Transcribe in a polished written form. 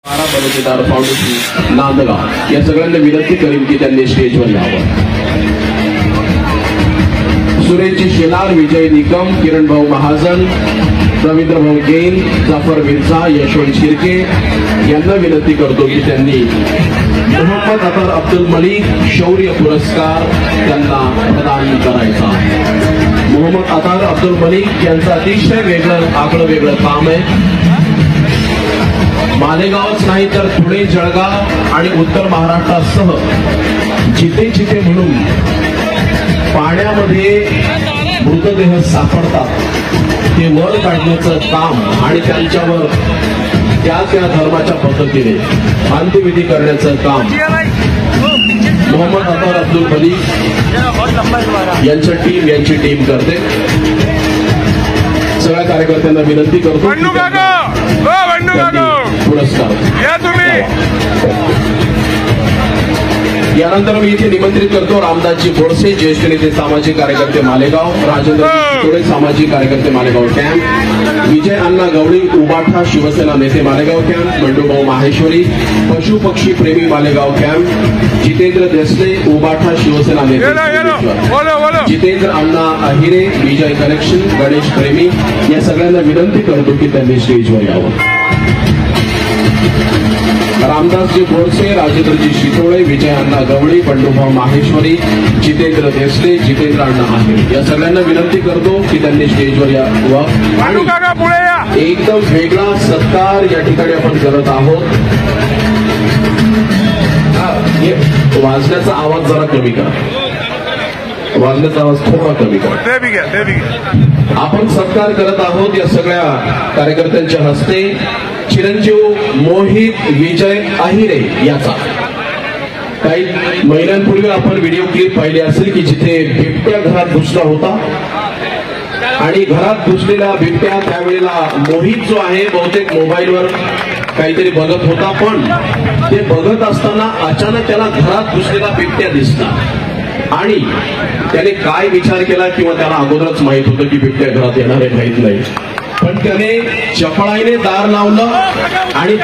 बलुतेदार फाउंडेशन नांदगाव या सगळ्यांना विनंती करीन की त्यांनी स्टेजवर यावं। सुरेश शेलार, विजय निकम, किरण भाऊ महाजन, रवींद्र भाऊ जैन, जाफर मिर्झा, यशवंत शिर्के यांना विनंती करतो की त्यांनी मोहम्मद अतर अब्दुल मलिक शौर्य पुरस्कार त्यांना प्रदान करायचा। मोहम्मद अतर अब्दुल मलिक यांचं अतिशय वेगळं आगळं वेगळं काम आहे। मालेगावच नाही तर पुणे, जळगाव आणि उत्तर महाराष्ट्रासह जिथे जिथे म्हणून पाण्यामध्ये मृतदेह सापडतात ते वर काढण्याचं काम आणि त्यांच्यावर त्या धर्माच्या पद्धतीने अंत्यविधी करण्याचं काम मोहम्मद अतर अब्दुल मलिक यांची टीम करते। सगळ्या कार्यकर्त्यांना विनंती करतो पुरस्कार यानंतर मी इथे निमंत्रित करतो रामदासजी बोरसे, ज्येष्ठ नेते सामाजिक कार्यकर्ते मालेगाव, राजेंद्र थोडे सामाजिक कार्यकर्ते मालेगाव कॅम्प, विजय अण्णा गवळी उबाठा शिवसेना नेते मालेगाव कॅम्प, बंडूभाऊ माहेश्वरी पशु पक्षी प्रेमी मालेगाव कॅम्प, जितेंद्र देसले उबाठा शिवसेना नेते, जितेंद्र अण्णा अहिरे विजय कनेक्शन गणेश प्रेमी या सगळ्यांना विनंती करतो की त्यांनी स्टेजवर यावं। रामदासजी बोरसे, राजेंद्रजी शितोळे, विजय अण्णा गवळी, बंडूभाऊ माहेश्वरी, जितेंद्र देसले, जितेंद्र अण्णा अहिरे या सगळ्यांना विनंती करतो की त्यांनी स्टेजवर यावं आणि एकदम वेगळा सत्कार या ठिकाणी आपण करत आहोत। वाजण्याचा आवाज जरा कमी करा, वाजण्याचा आवाज थोडा कमी करा। आपण सत्कार करत आहोत या सगळ्या कार्यकर्त्यांच्या हस्ते चिरंजीव मोहित विजय अहिरे याचा। काही महिन्यांपूर्वी आपण व्हिडिओ क्लिप पाहिली असेल की जिथे बिबट्या घरात घुसला होता आणि घरात घुसलेला बिबट्या त्यावेळेला मोहित जो आहे बहुतेक मोबाईलवर काहीतरी बघत होता, पण ते बघत असताना अचानक त्याला घरात घुसलेला बिबट्या दिसला आणि त्याने काय विचार केला किंवा त्याला अगोदरच माहित होतं की बिबट्या घरात येणार आहे माहित नाही, पण त्याने चपळाईने दार लावलं आणि